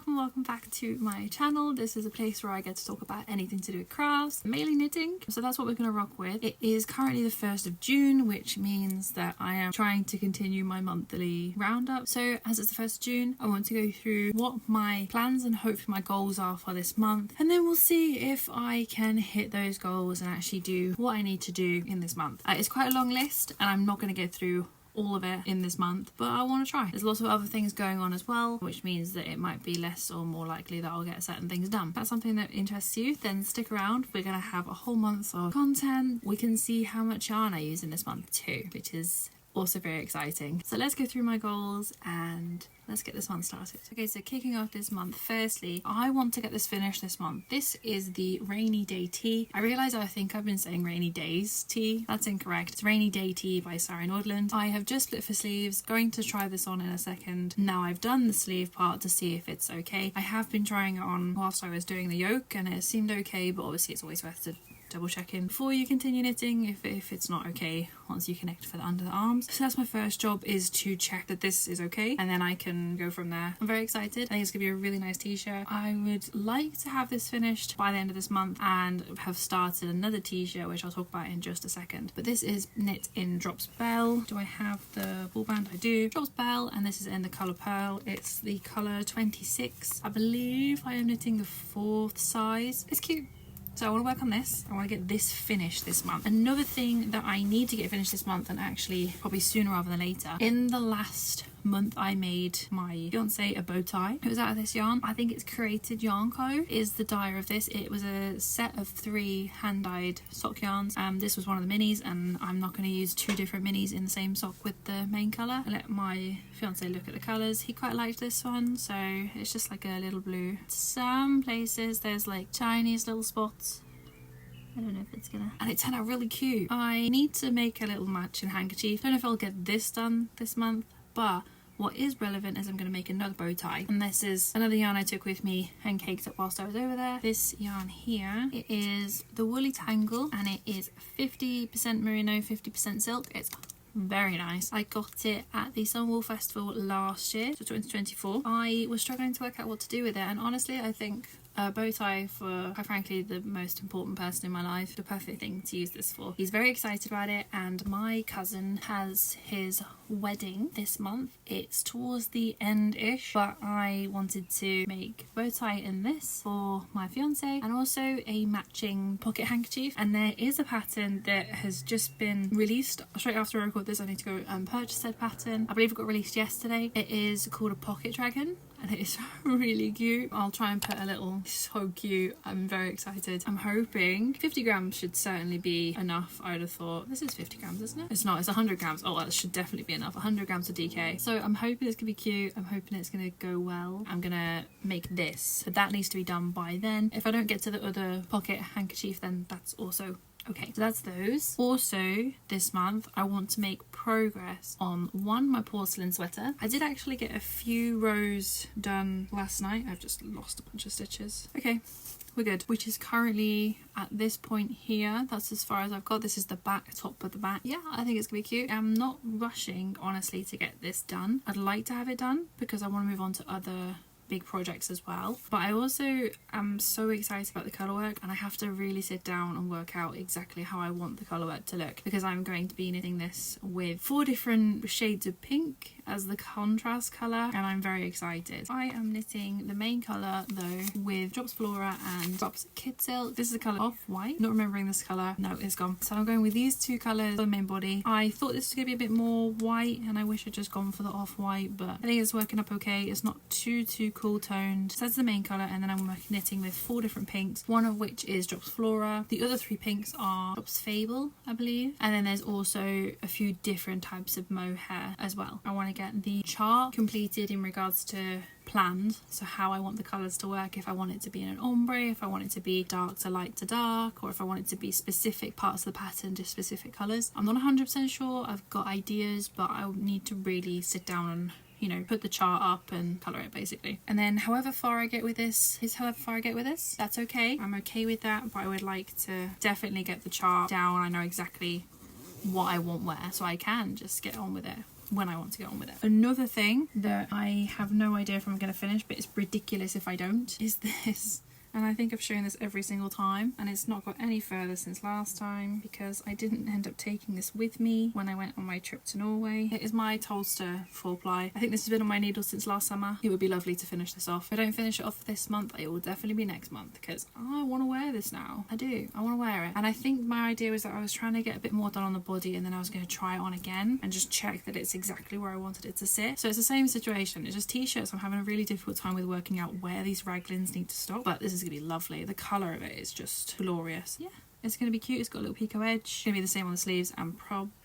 welcome back to my channel. This is a place where I get to talk about anything to do with crafts, mainly knitting. So that's what we're going to rock with. It is currently the 1st of June, which means that I am trying to continue my monthly roundup. So as it's the 1st of June, I want to go through what my plans and hopefully my goals are for this month. And then we'll see if I can hit those goals and actually do what I need to do in this month. It's quite a long list and I'm not going to get through all of it in this month, but I want to try. There's lots of other things going on as well, which means that it might be less or more likely that I'll get certain things done. If that's something that interests you, then stick around. We're going to have a whole month of content. We can see how much yarn I use in this month too, which is also very exciting. So let's go through my goals and let's get this month started. Okay, so kicking off this month, firstly, I want to get this finished this month. This is the Rainy Day Tee. I realise I think I've been saying Rainy Days Tee. That's incorrect. It's Rainy Day Tee by Sari Nordlund. I have just split for sleeves, going to try this on in a second. Now I've done the sleeve part to see if it's okay. I have been trying it on whilst I was doing the yoke and it seemed okay, but obviously it's always worth to double check in before you continue knitting if it's not okay once you connect for the under the arms. So that's my first job, is to check that this is okay and then I can go from there. I'm very excited. I think it's gonna be a really nice t-shirt. I would like to have this finished by the end of this month and have started another t-shirt, which I'll talk about in just a second. But this is knit in Drops Bell. Do I have the ball band? I do. Drops Bell, and this is in the colour Pearl. It's the colour 26. I believe I am knitting the 4th size. It's cute. So I want to work on this. I want to get this finished this month. Another thing that I need to get finished this month, and actually probably sooner rather than later, in the last month I made my fiance a bow tie. It was out of this yarn. I think it's Created Yarn Co. is the dyer of this. It was a set of 3 hand-dyed sock yarns. This was one of the minis, and I'm not going to use 2 different minis in the same sock with the main colour. I let my fiance look at the colours. He quite liked this one, so it's just like a little blue. Some places there's like tiniest little spots. I don't know if it's gonna... And it turned out really cute. I need to make a little matching handkerchief. Don't know if I'll get this done this month, but what is relevant is I'm going to make another bow tie. And this is another yarn I took with me and caked up whilst I was over there. This yarn here, it is the Woolly Tangle, and it is 50% merino, 50% silk. It's very nice. I got it at the Sunwool Festival last year, so 2024. I was struggling to work out what to do with it, and honestly I think a bow tie for, quite frankly, the most important person in my life, the perfect thing to use this for. He's very excited about it, and my cousin has his wedding this month. It's towards the end-ish, but I wanted to make a bow tie in this for my fiance, and also a matching pocket handkerchief. And there is a pattern that has just been released. Straight after I record this, I need to go and purchase said pattern. I believe it got released yesterday. It is called a pocket dragon, and it is really cute. I'll try and put a little... So cute. I'm very excited. I'm hoping 50 grams should certainly be enough. I would have thought. This is 50 grams, isn't it? It's not. It's 100 grams. Oh, that should definitely be enough. 100 grams of DK. So I'm hoping it's gonna be cute. I'm hoping it's gonna go well. I'm gonna make this, but that needs to be done by then. If I don't get to the other pocket handkerchief, then that's also okay. So that's those. Also, this month I want to make progress on my porcelain sweater. I did actually get a few rows done last night. I've just lost a bunch of stitches. Okay, we're good. Which is currently at this point here. That's as far as I've got. This is the back, top of the back. Yeah, I think it's gonna be cute. I'm not rushing, honestly, to get this done. I'd like to have it done because I want to move on to other big projects as well, but I also am so excited about the colourwork, and I have to really sit down and work out exactly how I want the colourwork to look, because I'm going to be knitting this with 4 different shades of pink as the contrast colour, and I'm very excited. I am knitting the main colour though with Drops Flora and Drops Kid Silk. This is the colour Off-White. Not remembering this colour. No, it's gone. So I'm going with these 2 colours for the main body. I thought this was going to be a bit more white, and I wish I'd just gone for the Off-White, but I think it's working up okay. It's not too cool toned. So that's the main colour, and then I'm knitting with 4 different pinks, one of which is Drops Flora. The other 3 pinks are Drops Fable, I believe. And then there's also a few different types of mohair as well. I want to get the chart completed in regards to planned, so how I want the colours to work, if I want it to be in an ombre, if I want it to be dark to light to dark, or if I want it to be specific parts of the pattern to specific colours. I'm not 100% sure. I've got ideas, but I need to really sit down and, you know, put the chart up and colour it basically. And then however far I get with this is however far I get with this. That's okay. I'm okay with that, but I would like to definitely get the chart down. I know exactly what I want where, so I can just get on with it when I want to get on with it. Another thing that I have no idea if I'm going to finish, but it's ridiculous if I don't, is this. And I think I've shown this every single time, and it's not got any further since last time because I didn't end up taking this with me when I went on my trip to Norway. It is my Tolsta 4-ply. I think this has been on my needles since last summer. It would be lovely to finish this off. If I don't finish it off this month, it will definitely be next month because I want to wear this now. I do. I want to wear it. And I think my idea was that I was trying to get a bit more done on the body and then I was going to try it on again and just check that it's exactly where I wanted it to sit. So it's the same situation. It's just t-shirts. I'm having a really difficult time with working out where these raglins need to stop, but this is going to be lovely. The colour of it is just glorious. Yeah, it's going to be cute. It's got a little picot edge. It's going to be the same on the sleeves and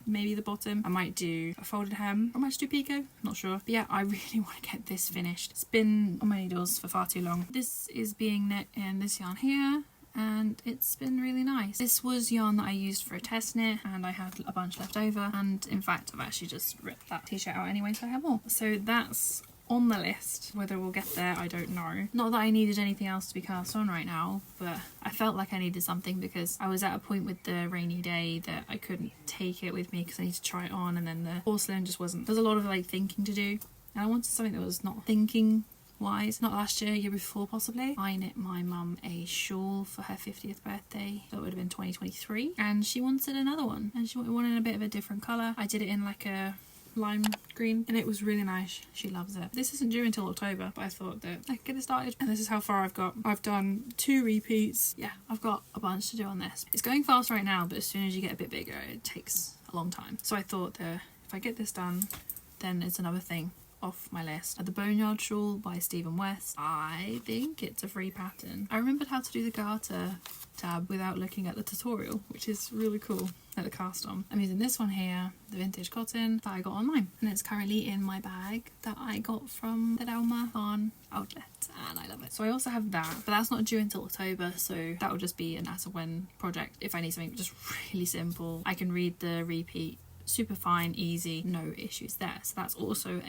maybe the bottom. I might do a folded hem. I might just do picot. Not sure. But yeah, I really want to get this finished. It's been on my needles for far too long. This is being knit in this yarn here, and it's been really nice. This was yarn that I used for a test knit and I had a bunch left over, and in fact I've actually just ripped that t-shirt out anyway, so I have more. So that's on the list. Whether we'll get there, I don't know. Not that I needed anything else to be cast on right now, but I felt like I needed something because I was at a point with the rainy day that I couldn't take it with me because I need to try it on, and then the porcelain just wasn't. There's a lot of like thinking to do, and I wanted something that was not thinking wise. Not last year, year before possibly. I knit my mum a shawl for her 50th birthday. That would have been 2023, and she wanted another one, and she wanted one in a bit of a different colour. I did it in like a lime green and it was really nice. She loves it. This isn't due until October, but I thought that I could get it started, and this is how far I've got. I've done 2 repeats. Yeah, I've got a bunch to do on this. It's going fast right now, but as soon as you get a bit bigger it takes a long time. So I thought that if I get this done, then it's another thing off my list. The Boneyard shawl by Stephen West. I think it's a free pattern. I remembered how to do the garter tab without looking at the tutorial, which is really cool at the cast on. I'm using this one here, the vintage cotton that I got online, and it's currently in my bag that I got from the Rigmor Yarn outlet, and I love it. So I also have that, but that's not due until October, so that will just be an as and when project. If I need something just really simple, I can read the repeat. Super fine, easy, no issues there. So that's also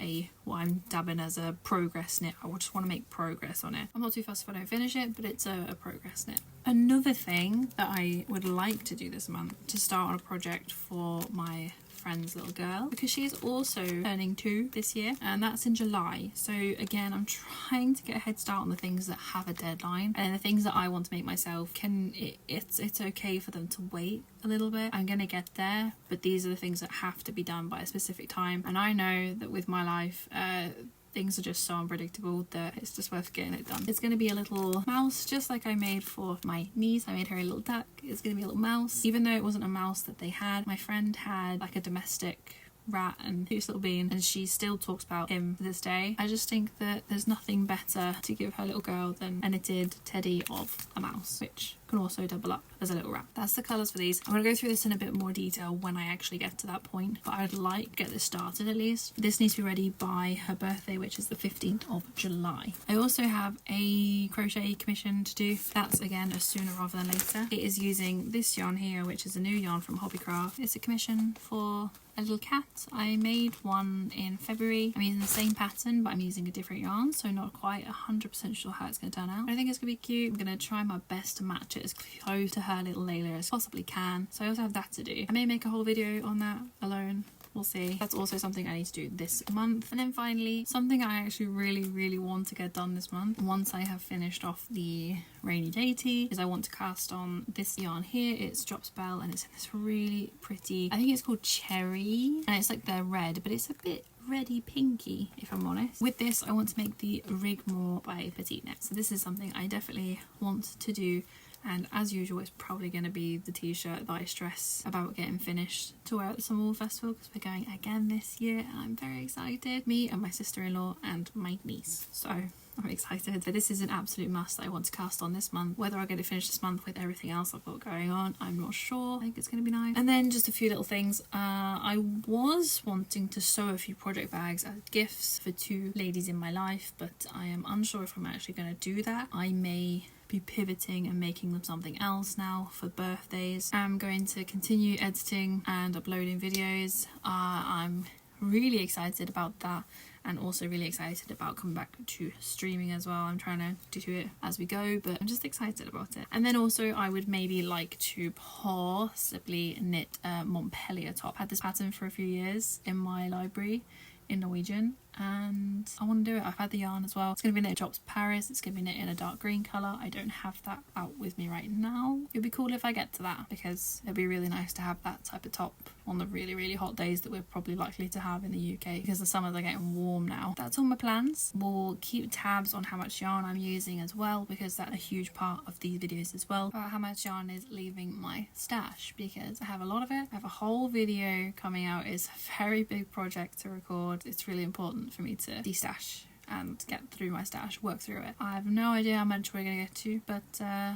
what I'm dabbing as a progress knit. I just want to make progress on it. I'm not too fussed if I don't finish it, but it's a progress knit. Another thing that I would like to do this month, to start on a project for my friend's little girl, because she is also turning 2 this year, and that's in July. So again, I'm trying to get a head start on the things that have a deadline, and the things that I want to make myself it's okay for them to wait a little bit. I'm gonna get there, but these are the things that have to be done by a specific time, and I know that with my life things are just so unpredictable that it's just worth getting it done. It's going to be a little mouse, just like I made for my niece. I made her a little duck. It's going to be a little mouse. Even though it wasn't a mouse that they had, my friend had like a domestic rat and cute little bean, and she still talks about him to this day. I just think that there's nothing better to give her little girl than a knitted teddy of a mouse, which can also double up as a little wrap. That's the colours for these. I'm going to go through this in a bit more detail when I actually get to that point, but I'd like to get this started at least. This needs to be ready by her birthday, which is the 15th of July. I also have a crochet commission to do. That's again sooner rather than later. It is using this yarn here, which is a new yarn from Hobbycraft. It's a commission for a little cat. I made one in February. I'm using the same pattern, but I'm using a different yarn, so not quite 100% sure how it's going to turn out. I think it's going to be cute. I'm going to try my best to match it as close to her little Layla as possibly can. So I also have that to do. I may make a whole video on that alone. We'll see. That's also something I need to do this month. And then finally, something I actually really want to get done this month, once I have finished off the rainy day tee, is I want to cast on this yarn here. It's Drop Spell, and it's in this really pretty, I think it's called Cherry, and it's like the red, but it's a bit reddy pinky, if I'm honest. With this, I want to make the Rigmor by PetiteKnit. So this is something I definitely want to do. And as usual, it's probably going to be the t-shirt that I stress about getting finished to wear at the Summer Wool Festival, because we're going again this year and I'm very excited. Me and my sister-in-law and my niece. So I'm excited. So this is an absolute must that I want to cast on this month. Whether I'll get it finished this month with everything else I've got going on, I'm not sure. I think it's going to be nice. And then just a few little things. I was wanting to sew a few project bags as gifts for 2 ladies in my life, but I am unsure if I'm actually going to do that. I may be pivoting and making them something else now for birthdays. I'm going to continue editing and uploading videos. I'm really excited about that, and also really excited about coming back to streaming as well. I'm trying to do it as we go, but I'm just excited about it. And then also I would maybe like to possibly knit a Montpellier top. I had this pattern for a few years in my library in Norwegian, and I want to do it. I've had the yarn as well. It's going to be knit Drops Paris. It's going to be knit in a dark green colour. I don't have that out with me right now. It'd be cool if I get to that, because it'd be really nice to have that type of top on the really, really hot days that we're probably likely to have in the UK, because the summers are getting warm now. That's all my plans. We'll keep tabs on how much yarn I'm using as well, because that's a huge part of these videos as well, about how much yarn is leaving my stash, because I have a lot of it. I have a whole video coming out. It's a very big project to record. It's really important for me to destash and get through my stash, work through it. I have no idea how much we're gonna get to, but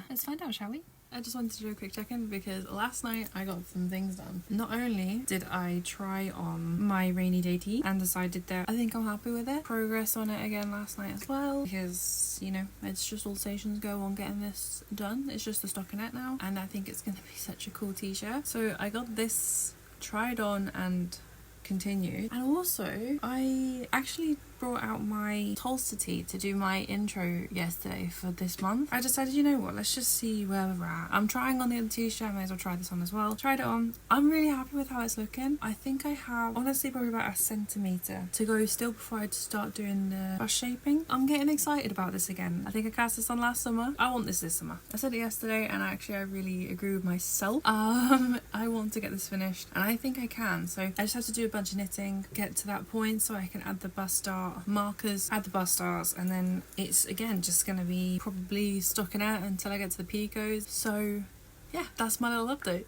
let's find out, shall we? I just wanted to do a quick check-in because last night I got some things done. Not only did I try on my rainy day tee and decided that I think I'm happy with it. Progress on it again last night as well, because, you know, it's just all stations go on getting this done. It's just the stockinette now, and I think it's gonna be such a cool t-shirt. So I got this tried on and continued, and also I actually brought out my Tolsta tee to do my intro yesterday for this month. I decided, you know what, let's just see where we're at. I'm trying on the other t-shirt, I may as well try this on as well. Tried it on. I'm really happy with how it's looking. I think I have honestly probably about 1 centimetre to go still before I start doing the bust shaping. I'm getting excited about this again. I think I cast this on last summer. I want this summer. I said it yesterday, and I really agree with myself. I want to get this finished, and I think I can. So I just have to do a bunch of knitting, get to that point so I can add the bust start markers, add the bust stars, and then it's again just going to be probably stockinette until I get to the picos. So yeah, that's my little update.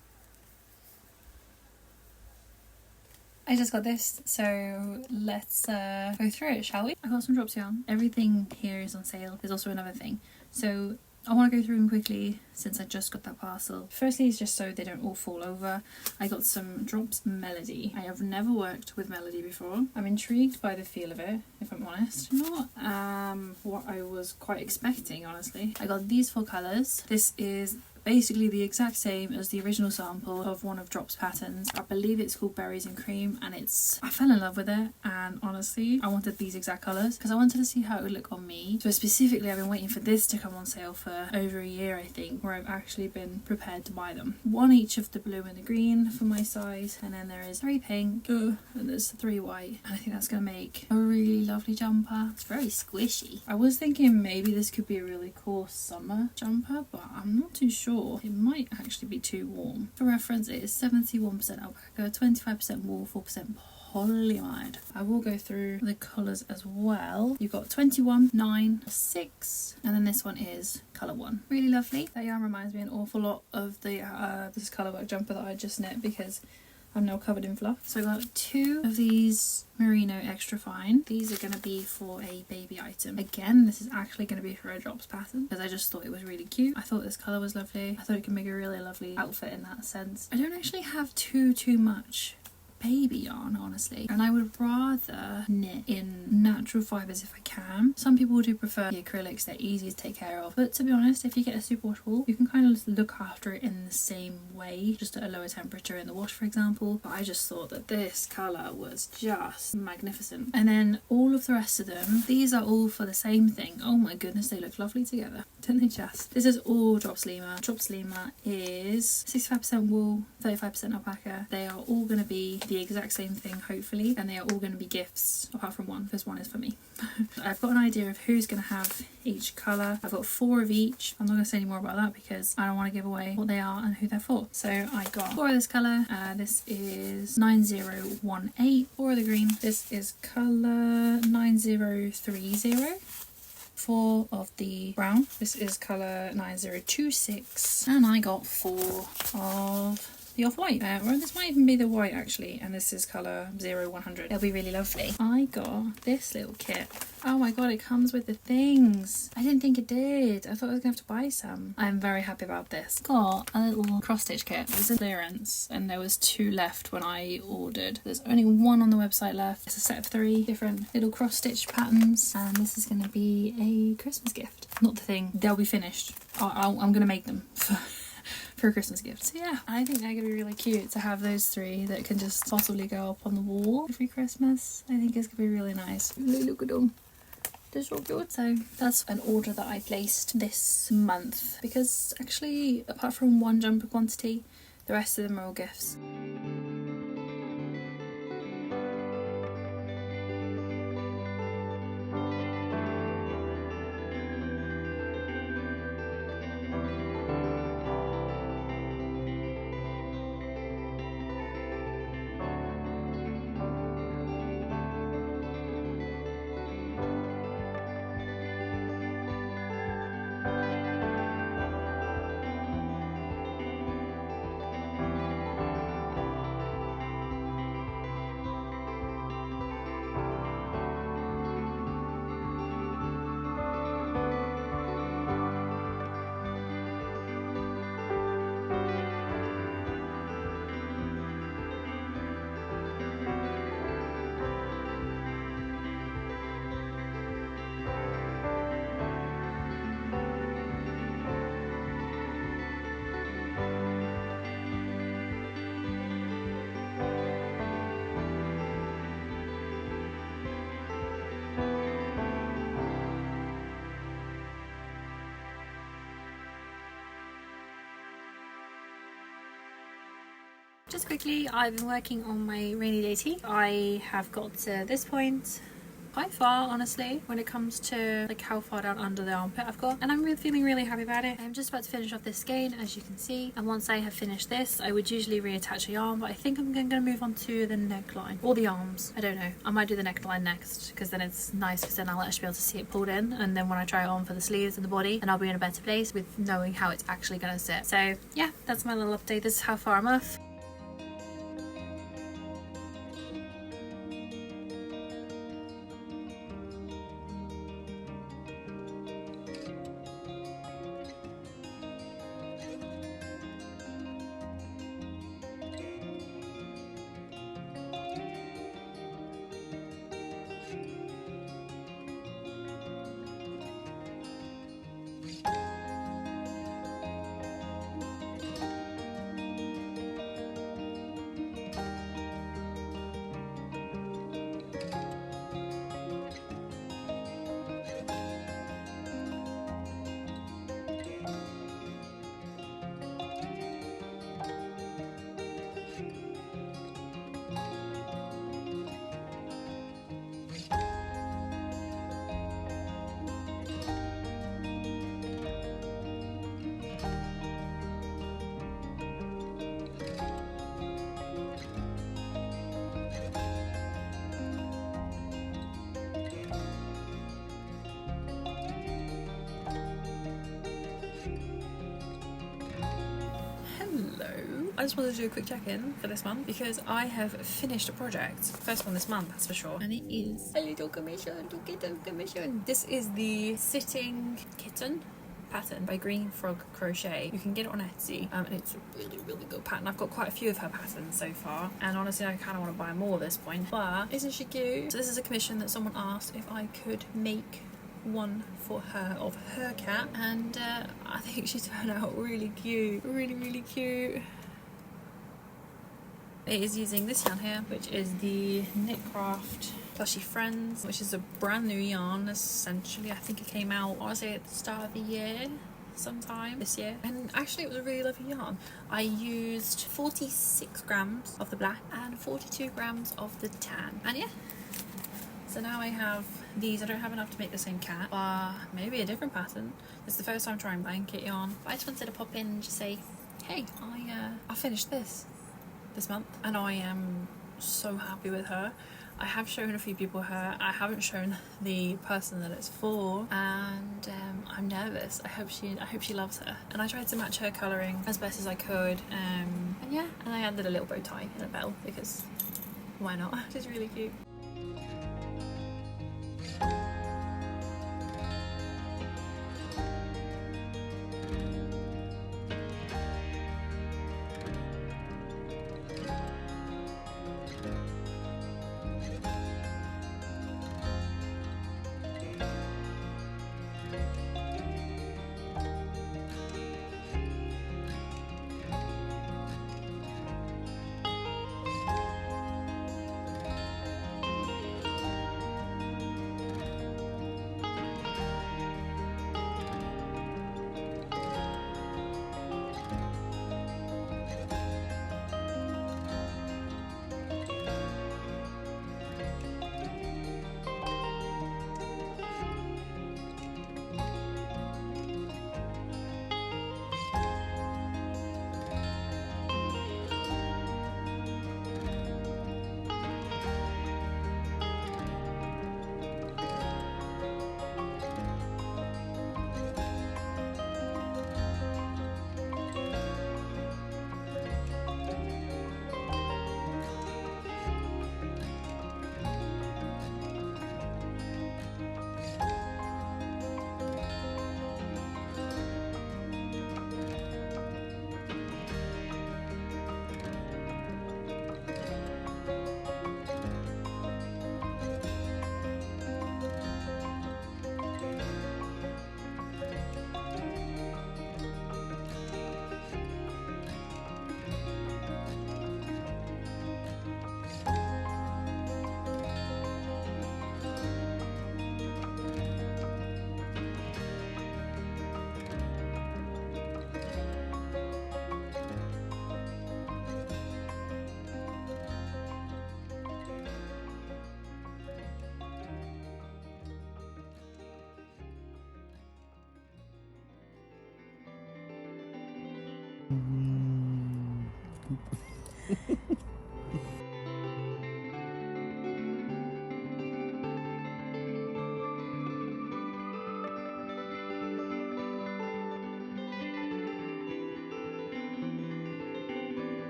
I just got this, so let's go through it, shall we? I got some drops yarn. Everything here is on sale. There's also another thing, so I want to go through them quickly since I just got that parcel. Firstly, it's just so they don't all fall over. I got some Drops Melody. I have never worked with Melody before. I'm intrigued by the feel of it, if I'm honest. Not what I was quite expecting, honestly. I got these 4 colours. This is basically the exact same as the original sample of one of Drops patterns. I believe it's called Berries and Cream, and I fell in love with it, and honestly I wanted these exact colours because I wanted to see how it would look on me. So specifically I've been waiting for this to come on sale for over a year, I think, where I've actually been prepared to buy them. 1 each of the blue and the green for my size, and then there is 3 pink, and there's 3 white, and I think that's going to make a really lovely jumper. It's very squishy. I was thinking maybe this could be a really cool summer jumper, but I'm not too sure. It might actually be too warm. For reference, it is 71% alpaca, 25% wool, 4% polyamide. I will go through the colours as well. You've got 21, 9, 6, and then this one is colour 1. Really lovely. That yarn reminds me an awful lot of the this colourwork jumper that I just knit, because I'm now covered in fluff. So I got 2 of these merino extra fine. These are going to be for a baby item. Again, this is actually going to be for a Drops pattern because I just thought it was really cute. I thought this colour was lovely. I thought it could make a really lovely outfit in that sense. I don't actually have too much baby yarn, honestly, and I would rather knit in natural fibres if I can. Some people do prefer the acrylics, they're easy to take care of, but to be honest, if you get a superwash wool, you can kind of look after it in the same way, just at a lower temperature in the wash, for example. But I just thought that this colour was just magnificent. And then all of the rest of them, these are all for the same thing. Oh my goodness, they look lovely together, don't they just? This is all Drops Lima. Drops Lima is 65% wool, 35% alpaca. They are all going to be the exact same thing, hopefully, and they are all going to be gifts, apart from one, because one is for me. I've got an idea of who's going to have each colour. I've got 4 of each. I'm not going to say any more about that because I don't want to give away what they are and who they're for. So I got 4 of this colour. This is 9018. 4 of the green. This is colour 9030. 4 of the brown. This is colour 9026. And I got 4 of the off-white, or this might even be the white actually, and this is colour 0100. It'll be really lovely. I got this little kit. Oh my god, it comes with the things. I didn't think it did. I thought I was gonna have to buy some. I'm very happy about this. Got a little cross-stitch kit. It was in clearance and there was 2 left when I ordered. There's only 1 on the website left. It's a set of 3 different little cross-stitch patterns, and this is gonna be a Christmas gift. Not the thing, they'll be finished. I'm gonna make them for a Christmas gift. So yeah, I think they're gonna be really cute to have those 3 that can just possibly go up on the wall every Christmas. I think it's gonna be really nice. Look at them. They're so cute. So that's an order that I placed this month, because actually apart from 1 jumper quantity, the rest of them are all gifts. Just quickly, I've been working on my rainy day tee. I have got to this point quite far, honestly, when it comes to like how far down under the armpit I've got, and I'm really feeling really happy about it. I'm just about to finish off this skein, as you can see, and once I have finished this, I would usually reattach the arm, but I think I'm going to move on to the neckline or the arms. I don't know. I might do the neckline next, because then it's nice, because then I'll actually be able to see it pulled in, and then when I try it on for the sleeves and the body, and I'll be in a better place with knowing how it's actually going to sit. So yeah, that's my little update. This is how far I'm off. I just wanted to do a quick check-in for this month because I have finished a project. First one this month, that's for sure. And it is a little kitten commission. This is the Sitting Kitten pattern by GreenFrogCrochet. You can get it on Etsy, and it's a really good pattern. I've got quite a few of her patterns so far, and honestly I kind of want to buy more at this point, but isn't she cute? So this is a commission that someone asked if I could make one for her of her cat, and I think she turned out really cute, really cute. It is using this yarn here, which is the Knitcraft Plushy Friends, which is a brand new yarn essentially. I think it came out, I want to say, at the start of the year, sometime this year, and actually it was a really lovely yarn. I used 46 grams of the black and 42 grams of the tan, and yeah, so now I have these. I don't have enough to make the same cat, but maybe a different pattern. It's the first time trying blanket yarn, but I just wanted to pop in and just say, hey, I finished this month, and I am so happy with her. I have shown a few people her. I haven't shown the person that it's for, and I'm nervous. I hope she loves her. And I tried to match her colouring as best as I could. And yeah, and I added a little bow tie and a bell because why not? She's really cute.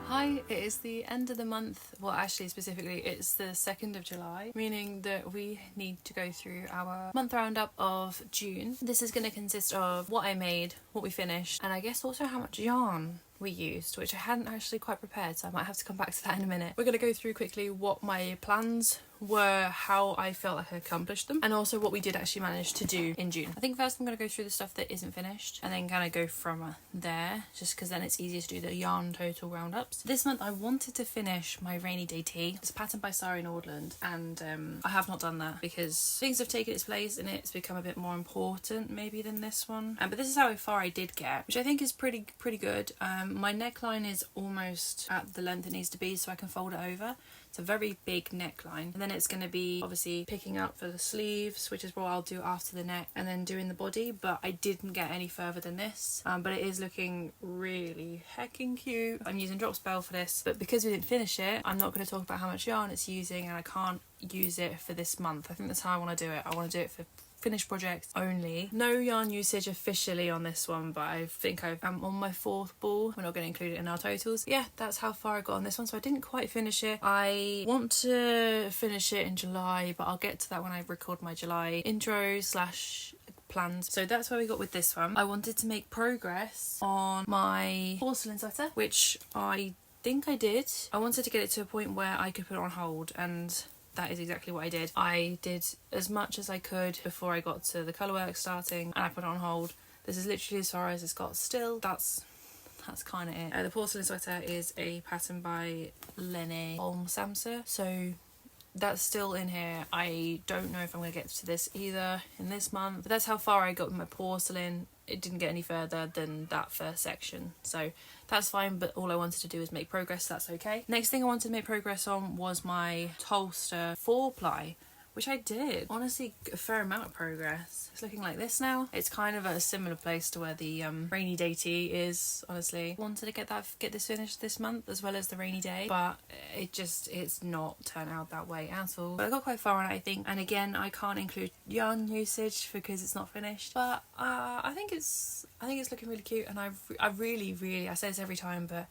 Hi, it is the end of the month. Well, actually, specifically, it's the 2nd of July, meaning that we need to go through our month roundup of June. This is going to consist of what I made, what we finished, and I guess also how much yarn we used, which I hadn't actually quite prepared, so I might have to come back to that in a minute. We're going to go through quickly what my plans were, how I felt like I accomplished them, and also what we did actually manage to do in June. I think first I'm going to go through the stuff that isn't finished and then kind of go from there, just because then it's easier to do the yarn total roundups. This month I wanted to finish my rainy day tee. It's a pattern by Sari Nordlund, and I have not done that because things have taken its place and it's become a bit more important maybe than this one. But this is how far I did get, which I think is pretty good. My neckline is almost at the length it needs to be, so I can fold it over. It's a very big neckline, and then it's going to be obviously picking up for the sleeves, which is what I'll do after the neck, and then doing the body. But I didn't get any further than this, but it is looking really heckin' cute. I'm using drop spell for this, but because we didn't finish it, I'm not going to talk about how much yarn it's using, and I can't use it for this month. I think that's how I want to do it. I want to do it for finished projects only. No yarn usage officially on this one, but I think I'm on my 4th ball. We're not going to include it in our totals. Yeah, that's how far I got on this one, so I didn't quite finish it. I want to finish it in July, but I'll get to that when I record my July intro / plans. So that's where we got with this one. I wanted to make progress on my porcelain sweater, which I think I did. I wanted to get it to a point where I could put it on hold, and that is exactly what I did. I did as much as I could before I got to the colour work starting, and I put it on hold. This is literally as far as it's got still. That's kind of it. The porcelain sweater is a pattern by Lene, Holme, Samsøe. So that's still in here. I don't know if I'm going to get to this either in this month, but that's how far I got with my porcelain. It didn't get any further than that first section, so that's fine, but all I wanted to do is make progress, so that's okay. Next thing I wanted to make progress on was my Tolsta 4-ply, which I did. Honestly, a fair amount of progress. It's looking like this now. It's kind of at a similar place to where the rainy day tee is, honestly. Wanted to get this finished this month as well as the rainy day, but it's not turned out that way at all. But I got quite far on it, I think, and again, I can't include yarn usage because it's not finished, but I think it's looking really cute, and I really, I say this every time, but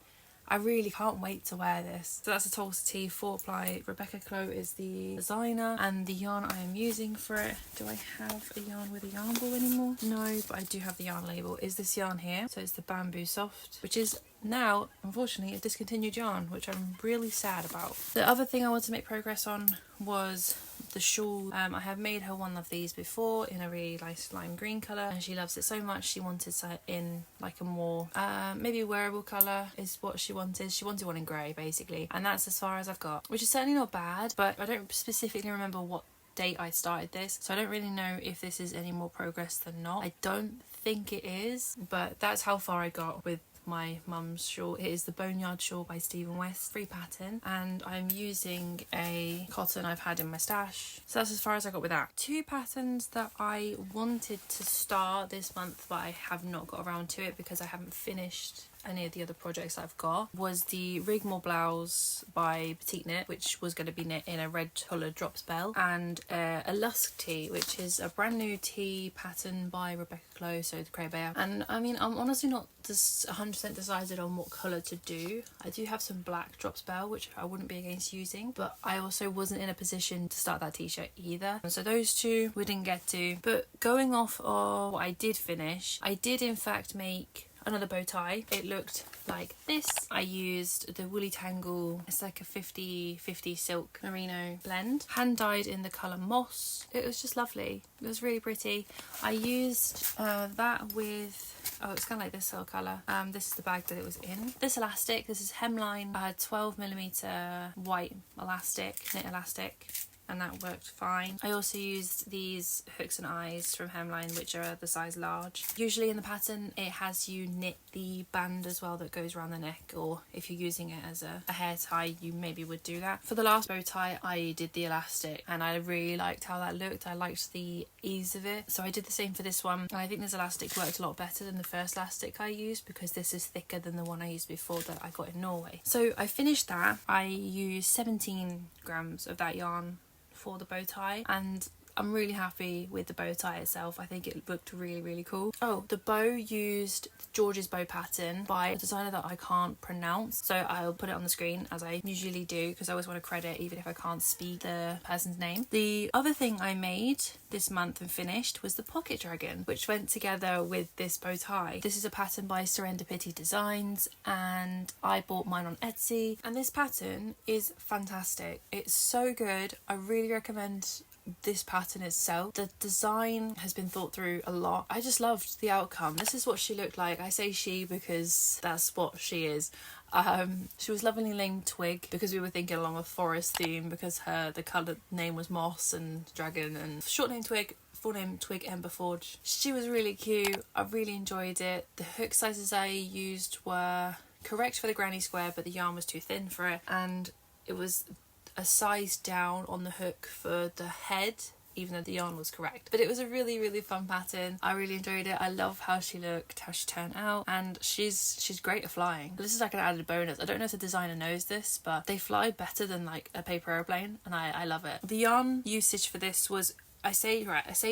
I really can't wait to wear this. So that's a Tolsta tee 4-ply. Clow is the designer, and the yarn I am using for it. Do I have a yarn with a yarn ball anymore? No, but I do have the yarn label. Is this yarn here? So it's the Bamboo Soft, which is now, unfortunately, a discontinued yarn, which I'm really sad about. The other thing I wanted to make progress on was the shawl. I have made her one of these before in a really nice lime green colour, and she loves it so much she wanted it in like a more maybe wearable colour is what she wanted. She wanted one in grey basically, and that's as far as I've got, which is certainly not bad, but I don't specifically remember what date I started this, so I don't really know if this is any more progress than not. I don't think it is, but that's how far I got with my mum's shawl. It is the Boneyard shawl by Stephen West, free pattern, and I'm using a cotton I've had in my stash, so that's as far as I got with that. 2 patterns that I wanted to start this month but I have not got around to it because I haven't finished any of the other projects I've got, was the Rigmor blouse by PetiteKnit, which was going to be knit in a red coloured drop spell, and a Lusk tee, which is a brand new tee pattern by Clow, so the Cray Bear. And I mean, I'm honestly not just 100% decided on what colour to do. I do have some black drop spell, which I wouldn't be against using, but I also wasn't in a position to start that t-shirt either. So those two we didn't get to. But going off of what I did finish, I did in fact make another bow tie. It looked like this. I used the Woolly Tangle, it's like a 50-50 silk merino blend, hand dyed in the colour moss. It was just lovely. It was really pretty. I used that with, oh, it's kind of like this sort of colour. This is the bag that it was in. This elastic, this is hemline, 12mm white elastic, knit elastic, and that worked fine. I also used these hooks and eyes from Hemline, which are the size large. Usually in the pattern it has you knit the band as well that goes around the neck, or if you're using it as a hair tie you maybe would do that. For the last bow tie I did the elastic and I really liked how that looked. I liked the ease of it, so I did the same for this one, and I think this elastic worked a lot better than the first elastic I used because this is thicker than the one I used before that I got in Norway. So I finished that. I used 17 grams of that yarn for the bow tie, and I'm really happy with the bow tie itself. I think it looked really, really cool. Oh, the bow used George's bow pattern by a designer that I can't pronounce, so I'll put it on the screen as I usually do because I always want to credit even if I can't speak the person's name. The other thing I made this month and finished was the pocket dragon, which went together with this bow tie. This is a pattern by Serendipity Designs and I bought mine on Etsy, and this pattern is fantastic. It's so good. I really recommend this pattern itself. The design has been thought through a lot. I just loved the outcome. This is what she looked like. I say she because that's what she is. She was lovingly named Twig because we were thinking along a forest theme because the colour name was Moss and Dragon, and short name Twig, full name Twig Ember Forge. She was really cute. I really enjoyed it. The hook sizes I used were correct for the granny square, but the yarn was too thin for it, and it was a size down on the hook for the head, even though the yarn was correct. But it was a really, really fun pattern. I really enjoyed it. I love how she looked, how she turned out, and she's great at flying. This is like an added bonus. I don't know if the designer knows this, but they fly better than like a paper airplane, and I love it. The yarn usage for this was, I say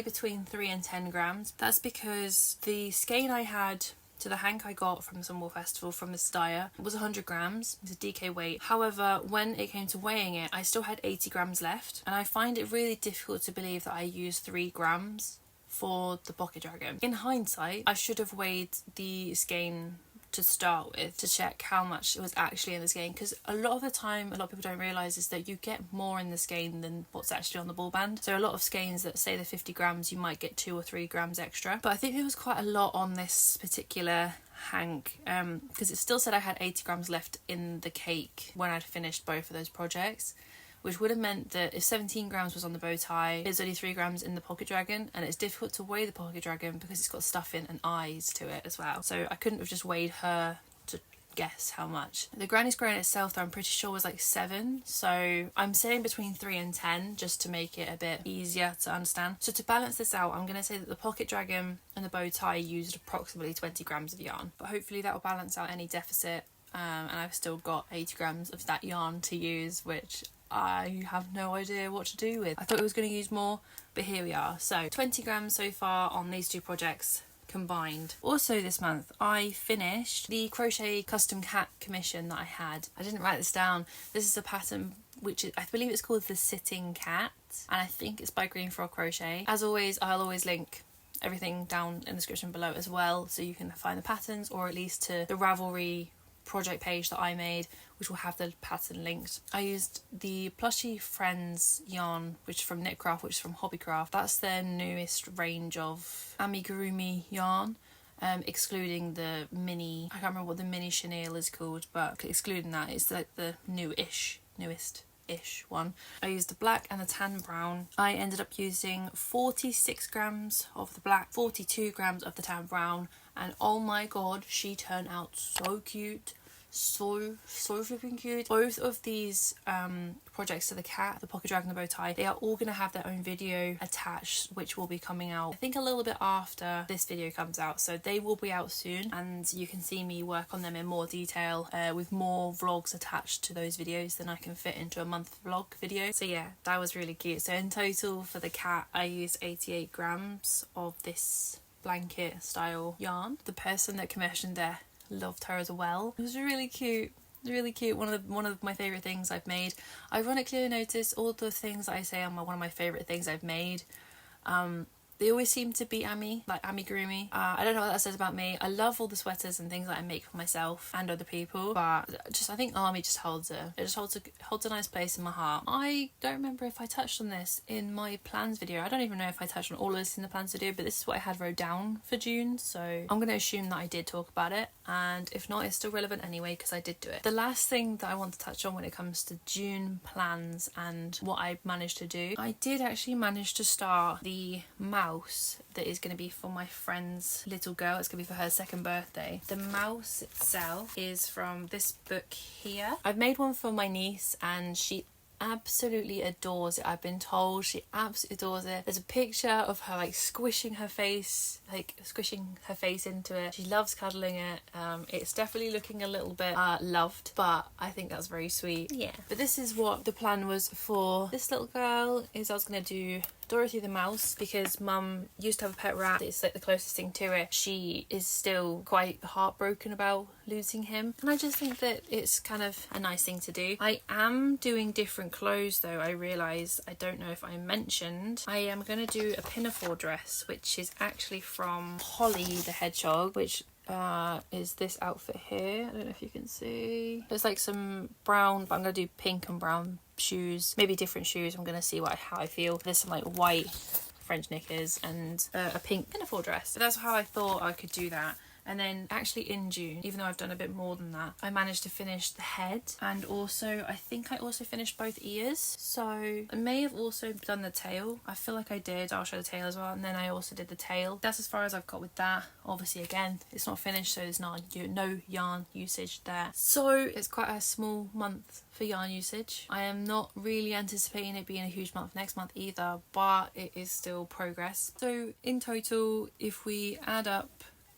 between 3 and 10 grams. That's because the skein I had to the hank I got from the Sunwool Festival from Miss Dyer was 100 grams. It's a DK weight. However, when it came to weighing it, I still had 80 grams left, and I find it really difficult to believe that I used 3 grams for the pocket dragon. In hindsight, I should have weighed the skein to start with to check how much it was actually in the skein, because a lot of the time, a lot of people don't realise is that you get more in the skein than what's actually on the ball band. So a lot of skeins that say they're 50 grams, you might get 2 or 3 grams extra. But I think there was quite a lot on this particular hank, because it still said I had 80 grams left in the cake when I'd finished both of those projects, which would have meant that if 17 grams was on the bow tie, there's only 3 grams in the pocket dragon, and it's difficult to weigh the pocket dragon because it's got stuff in and eyes to it as well. So I couldn't have just weighed her to guess how much. The granny square in itself, though, I'm pretty sure was like 7, so I'm saying between 3 and 10 just to make it a bit easier to understand. So to balance this out, I'm going to say that the pocket dragon and the bow tie used approximately 20 grams of yarn, but hopefully that will balance out any deficit, and I've still got 80 grams of that yarn to use, which I have no idea what to do with. I thought I was going to use more, but here we are. So 20 grams so far on these 2 projects combined. Also this month I finished the crochet custom cat commission that I had. I didn't write this down. This is a pattern which I believe it's called the Sitting Cat, and I think it's by GreenFrogCrochet. As always, I'll always link everything down in the description below as well, so you can find the patterns, or at least to the Ravelry project page that I made, which will have the pattern linked. I used the Plushy Friends yarn, which is from Knitcraft, which is from Hobbycraft. That's their newest range of amigurumi yarn, excluding the mini, I can't remember what the mini chenille is called, but excluding that, it's like the newest-ish one. I used the black and the tan brown. I ended up using 46 grams of the black, 42 grams of the tan brown, and oh my god, she turned out so cute, so flipping cute. Both of these projects, so the cat, the pocket dragon, the bow tie, they are all going to have their own video attached, which will be coming out I think a little bit after this video comes out, so they will be out soon, and you can see me work on them in more detail with more vlogs attached to those videos than I can fit into a month vlog video. So yeah, that was really cute. So in total for the cat I used 88 grams of this blanket style yarn. The person that commissioned it loved her as well. It was really cute. Really cute. One of my favorite things I've made. Ironically, I noticed all the things that I say are one of my favorite things I've made, they always seem to be amigurumi. I don't know what that says about me. I love all the sweaters and things that I make for myself and other people, but I think army just holds a nice place in my heart. I don't remember if I touched on this in my plans video. I don't even know if I touched on all of this in the plans video, but this is what I had wrote down for June, so I'm going to assume that I did talk about it, and if not, it's still relevant anyway because I did do it. The last thing that I want to touch on when it comes to June plans and what I managed to do, I did actually manage to start the mouse that is going to be for my friend's little girl. It's going to be for her 2nd birthday. The mouse itself is from this book here. I've made one for my niece and she absolutely adores it. I've been told she absolutely adores it. There's a picture of her like squishing her face into it. She loves cuddling it. It's definitely looking a little bit loved, but I think that's very sweet. Yeah. But this is what the plan was for this little girl. Is I was going to do Dorothy the mouse because mum used to have a pet rat. It's like the closest thing to it. She is still quite heartbroken about losing him, and I just think that it's kind of a nice thing to do. I am doing different clothes though. I realise, I don't know if I mentioned, I am going to do a pinafore dress, which is actually from Holly the hedgehog, which is this outfit here. I don't know if you can see. There's like some brown, but I'm going to do pink and brown shoes, maybe different shoes. I'm going to see how I feel. There's some like white French knickers and a pink pinafore dress. But that's how I thought I could do that. And then actually in June, even though I've done a bit more than that, I managed to finish the head, and also I think I also finished both ears. So I may have also done the tail. I feel like I did. I'll show the tail as well. And then I also did the tail. That's as far as I've got with that. Obviously again, it's not finished, so there's no yarn usage there. So it's quite a small month for yarn usage. I am not really anticipating it being a huge month next month either, but it is still progress. So in total, if we add up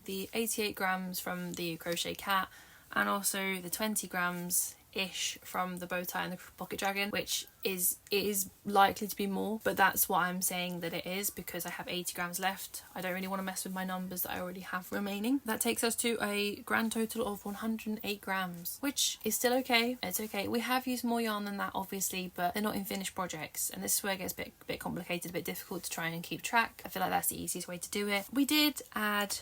the 88 grams from the crochet cat and also the 20 grams ish from the bow tie and the pocket dragon, which it is likely to be more, but that's what I'm saying that it is because I have 80 grams left. I don't really want to mess with my numbers that I already have remaining. That takes us to a grand total of 108 grams, which is still okay. It's okay. We have used more yarn than that obviously, but they're not in finished projects, and this is where it gets a bit complicated, a bit difficult to try and keep track. I feel like that's the easiest way to do it. We did add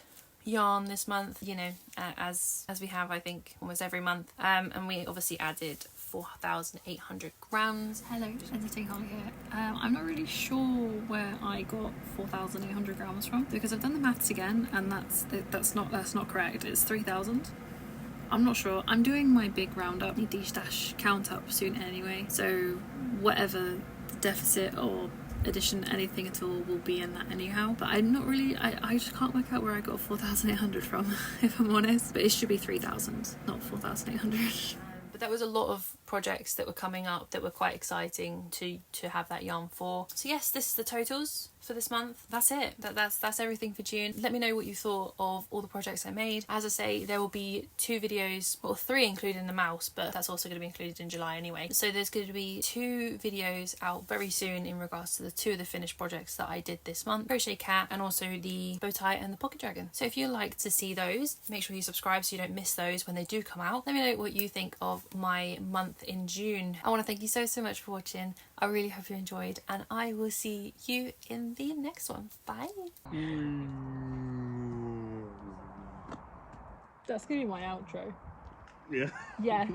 yarn this month, you know, as we have I think almost every month, and we obviously added 4,800 grams. Hello, editing Holly here. I'm not really sure where I got 4,800 grams from because I've done the maths again, and that's not correct. It's 3,000. I'm not sure. I'm doing my big roundup, dash count up soon anyway, so whatever the deficit or addition, anything at all, will be in that anyhow. But I'm not really, I just can't work out where I got 4,800 from, if I'm honest. But it should be 3,000, not 4,800. But that was a lot of projects that were coming up that were quite exciting to have that yarn for. So yes, this is the totals for this month. That's it. That's everything for June. Let me know what you thought of all the projects I made. As I say, there will be 2 videos, well 3 including the mouse, but that's also going to be included in July anyway. So there's going to be 2 videos out very soon in regards to the 2 of the finished projects that I did this month, crochet cat and also the bow tie and the pocket dragon. So if you'd like to see those, make sure you subscribe so you don't miss those when they do come out. Let me know what you think of my month in June. I want to thank you so much for watching. I really hope you enjoyed, and I will see you in the next one. Bye. That's gonna be my outro. Yeah. Yeah.